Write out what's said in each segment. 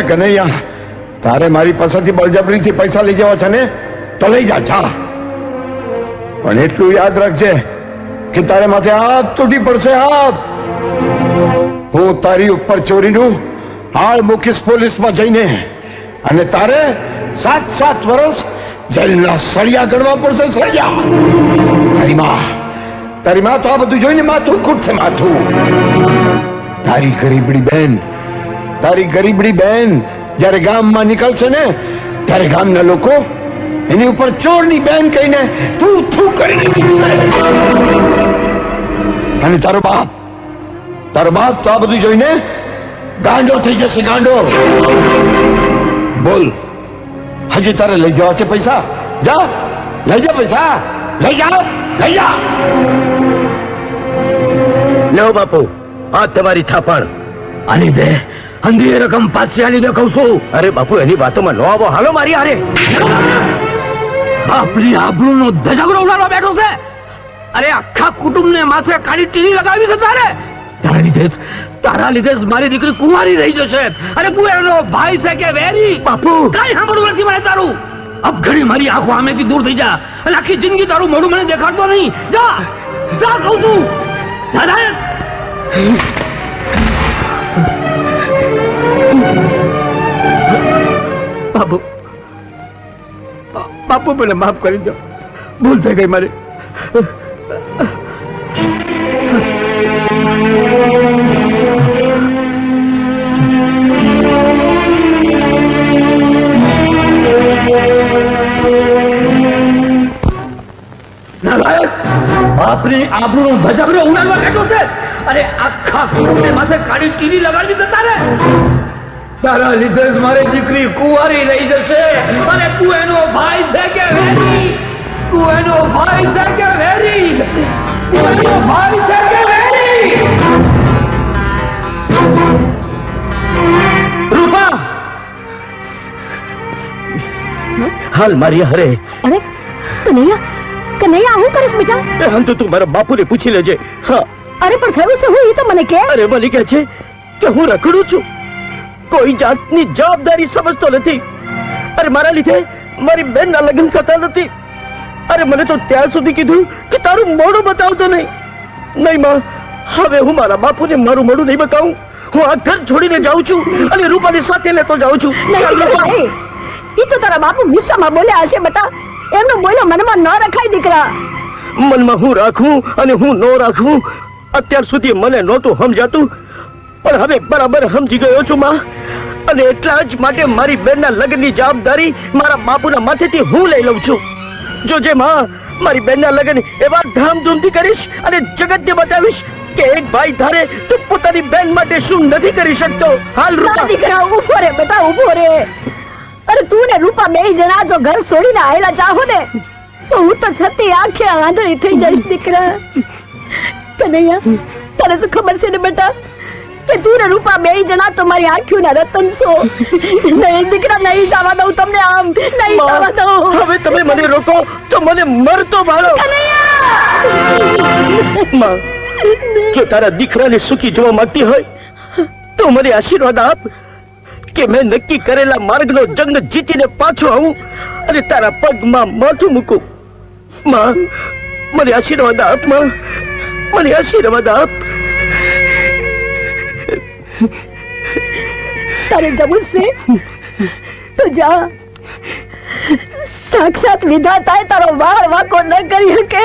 કનૈયા, તારે મારી પાસેથી બળજબરીથી પૈસા લઈ જવા છે ને, તો લઈ જા, જા. પણ એટલું યાદ રાખજે કે તારે માથે હાથ તૂટી પડશે, હાથ. હું તારી ઉપર ચોરીનું હાલ મૂકીશ પોલીસમાં જઈને, અને તારે 7 વર્ષ જેલના સળિયા ગણવા પડશે, સળિયા. તારી માં તો આ બધું જોઈને માથું ખૂટશે, માથું. તારી ગરીબડી બેન જયારે ગામમાં નીકળશે ને, ત્યારે ગામના લોકો એની ઉપર ચોરની બેન કહીને તું કરીને નીકળશે. અને તારો બાપ તો આ બધું જોઈને ગાંડો થઈ જશે, ગાંડો. બોલ, હજી તારે લઈ જવા છે પૈસા? જા, લઈ જા પૈસા, લઈ જા. લો બાપુ, આ તમારી થાપણ. આની દે, અંધી રકમ પાછી આની દે કહું છું. અરે બાપુ, એની વાતોમાં ન આવો, હાલો મારી હારે. બાપની આબરૂનો ધજાગરો ઉડાડવા બેઠો છે. અરે આખા કુટુંબને માથે કાળી ટીલી લગાવી છે તારે. તારા લીધે જ મારી દીકરી કુંવારી રહી જશે. અરે કુંવારનો ભાઈ છે કે વેરી? બાપુ, કઈ સાંભળવું નથી મને તારું. અબઘડી મારી આંખો આમેથી દૂર થઈ જા, અને આખી જિંદગી તારું મોઢું મને દેખાડતો નહીં. જા જા કહું છું. બાપુ મને માફ કરી દો, ભૂલ થઈ ગઈ મારી. આપની આબરૂનો ધજાગરો ઉડાડવા બેઠો છે. અરે આખા કુટુંબને માથે કાળી ટીલી લગાડી દે તારે. તારા લીધે જ મારી દીકરી કુંવારી રહી જશે. અને તું એનો ભાઈ છે કે વેરી? તું એનો ભાઈ છે કે વેરી? તું એનો ભાઈ છે કે વેરી? રૂપા, હાલ મારી હરે. અરે કનૈયા, હું કરીશ બેટા? હમ તો તું મારા બાપુને પૂછી લેજે. હા. અરે પણ થયું છે હું, એ તો મને કે. અરે મને કહે છે કે હું રખડું છું, કોઈ જાતની જવાબદારી સમજતો નથી. અરે મારા લીધે મારી બેનના લગ્ન થતા નથી. અરે મને તો ત્યાં સુધી કીધું કે તારું મોઢું બતાવતો નહીં. નહીં માં, હવે હું મારા બાપુને મારું મોઢું નહીં બતાવું. હું આ ઘર છોડીને જાઉં છું અને રૂપાની સાથે લેતો જાઉં છું. એ તો તારા બાપુ ગુસ્સામાં બોલ્યા હશે બેટા. એમનો બોલ્યો મનમાં ન રખાય દીકરા. મનમાં હું રાખું અને હું ન રાખું, અત્યાર સુધી મને નહોતું સમજાતું, પણ હવે બરાબર સમજી ગયો છું માં. અને એટલા જ માટે મારી બેનના લગ્નની જવાબદારી મારા બાપુના માથેથી હું લઈ લઉં છું. જોજે માં, મારી બેનના લગ્ન એવા ધામધૂમથી કરીશ અને જગતને બતાવીશ કે એક ભાઈ ધારે તો પોતાની બેન માટે શું નથી કરી શકતો. હાલ રૂપા. દીકરા ઉભો રે બેટા, ઉભો રે. અરે તું ને રૂપા બે જણા જો ઘર છોડીને આવેલા ચાહો ને, તો હું તો છતી આંખે આંધળી થઈ જઈશ દીકરા. કનૈયા, તને તો ખબર છે ને બેટા કે તું ને રૂપા બે જણા તો મારી આંખોના રતન છો. નહીં દીકરા, નહીં જવા દઉં તમને. આમ નહીં જવા દઉં. હવે તમે મને રોકો તો મને મરતો ભાળો. માં, જો તારા દીકરાને સુખી જોવા માંગતી હોય તો મને આશીર્વાદ આપ કે મેં નક્કી કરેલા માર્ગનો જંગ જીતીને પાછો આવું અને તારા પગમાં માથું મૂકું. માં, મને આશીર્વાદ આપ. માં, મને આશીર્વાદ આપ. તારે જવું છે તો જા. સાક્ષાત વિધાતાએ તારો વાળ વાંકો ન કરી શકે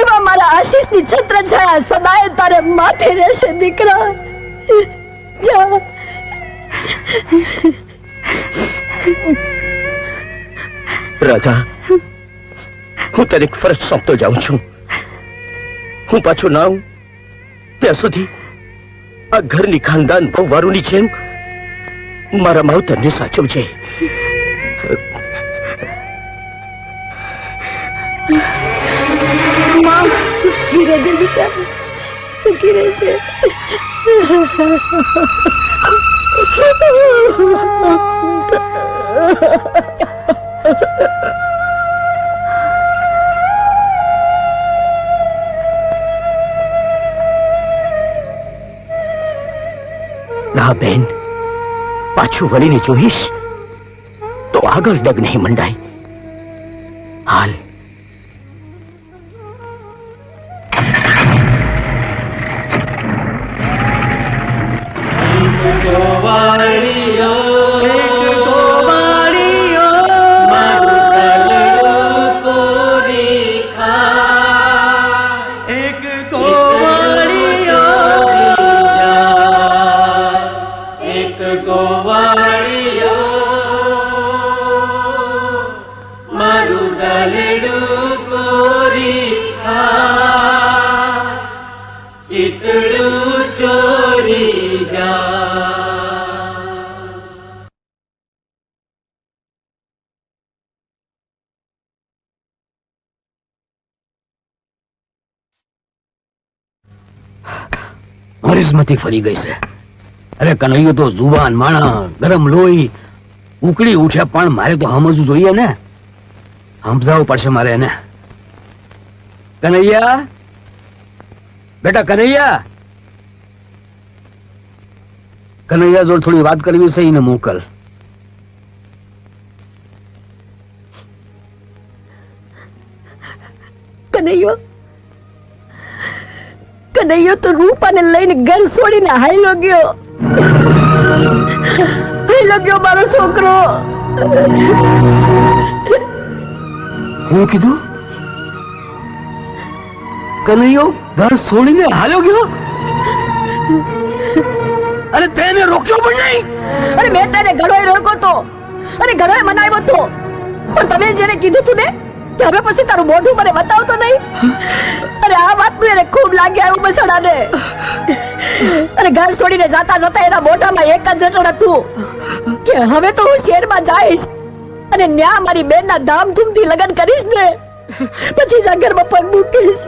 એવા મારા આશીષની છત્રછાયા સદાય તારે માથે રહેશે દીકરા. જા. રાજા, હું તને એક ફરજ સોંપતો જાઉં છું. હું પાછો ના આવું ત્યાં સુધી આ ઘરની ખાનદાન બહુ વારુની જેમ મારા માવતરને સાચવજે. સુખી રહેજે દીકરા, સુખી રહેજે. ના બેન, પાછું વળીને જોઈશ તો આગળ ડગ નહીં મંડાય. હાલ. મરિસ્મતી ફરી ગઈ છે. અરે કનૈયો તો જુવાન માણસ, ગરમ લોહી, ઉકળી ઉઠે, પણ મારે તો સમજવું જોઈએ ને. સમજાવવું પડશે મારે એને. કનૈયા, બેટા કનૈયા, કનૈયા જોડે થોડી વાત કરવી છે, એને મોકલ. કનૈયો, કનૈયો તો રૂપાને લઈને ઘર છોડીને હાલ્યો ગયો. હાલ્યો ગયો મારો છોકરો. હું કીધું? કનૈયો ઘર છોડીને હાલ્યો ગયો? અરે તેને રોક્યો પણ નહીં. અરે મેં તેને ઘણોય રોક્યો તો, અને ઘણોય મનાવ્યો તો, પણ તમે જેને કીધું તું ને કે હવે પછી તારું મોઢું મને બતાવતો નહીં, અરે આ વાતનું એને ખૂબ લાગી આવ્યું બસડાને. અને ઘર છોડીને જાતા જતા એના મોઢામાં એક જ રટણ હતું કે હવે તો હું શહેરમાં જઈશ અને ન્યા મારી બેનના ધામધૂમથી લગ્ન કરીશ ને, પછી જ આ ઘરમાં પગ મૂકીશ,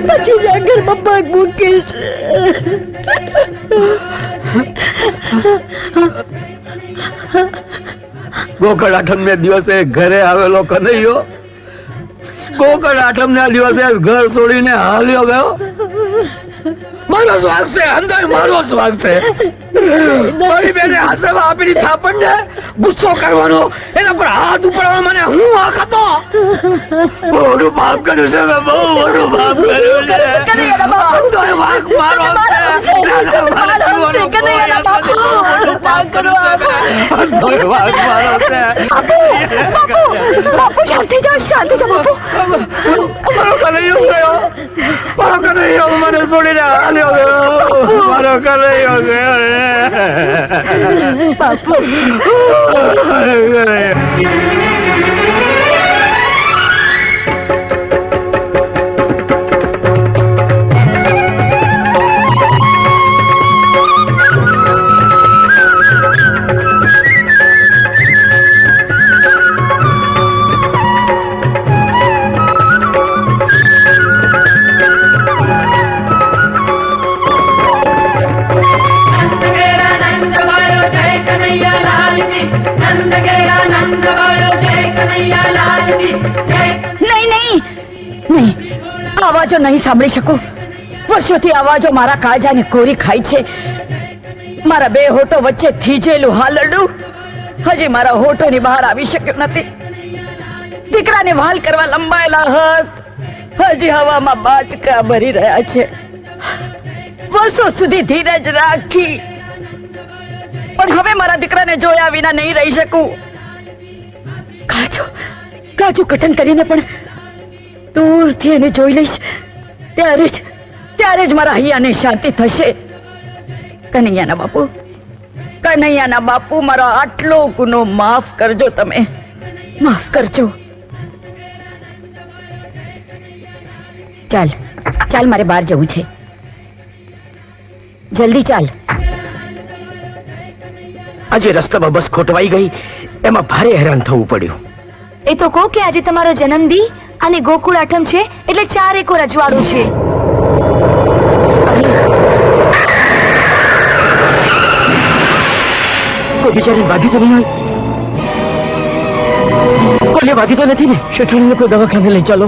પછી જ આ ઘરમાં પગ મૂકીશ. ગોકળ આઠમ ને દિવસે ઘરે આવેલો કનૈયો ગોકળ આઠમ ના દિવસે ઘર છોડીને હાલ્યો ગયો. મારો સ્વાગ છે, અંદર મારો સ્વાગ છે. મારી બેને હાથમાં આપેલી થાપણ ને ગુસ્સો કરવાનો, એના પર હાથ ઉપાડવાનો, મને હું હક હતો. બહુ પાપ કર્યું છે મેં, બહુ મોટું પાપ કર્યું છે. અંધોએ વાંક મારો છે. બાપુ શાંતિ જાઓ, શાંતિ જાઓ બાપુ. મારો કનૈયો ગયો, મારો કનૈયો મને છોડીને હાલ્યો ગયો, મારો કનૈયો ગયો. બાપુ આવાજો નહીં સાંભળી શકું. વર્ષોથી આવાજો મારા કાળજાને કોરી ખાય છે. મારા બે હોઠો વચ્ચે થીજેલું હાલરડું હજી મારા હોઠોની બહાર આવી શક્યું નથી. દીકરાને વહાલ કરવા લંબાયેલા હાથ હજી હવામાં બાચકા ભરી રહ્યા છે. વર્ષો સુધી ધીરજ રાખી, પણ હવે મારા દીકરાને જોયા વિના નહીં રહી શકું. કાજુ કટન કરીને પણ દૂરથી એને જોઈ લઈશ, ત્યારે જ મારા હૈયાને શાંતિ થશે. કનૈયાના બાપુ, કનૈયાના બાપુ, મારો આટલો ગુનો માફ કરજો, તમે માફ કરજો. ચાલ ચાલ, મારે બહાર જવું છે, જલ્દી ચાલ. આજે રસ્તામાં બસ ખોટવાઈ ગઈ, એમાં ભારે હેરાન થવું પડ્યું. એ તો કહો કે આજે તમારો જન્મદિન અને ગોકુળ આઠમ છે, એટલે 4 એકો રજવાડું છે. કોઈ બિચારી વાગી તો નહીં હોય? કોઈને વાગી તો નથી ને? શેઠાણીને કોઈ દવાખાને લઈ ચાલો.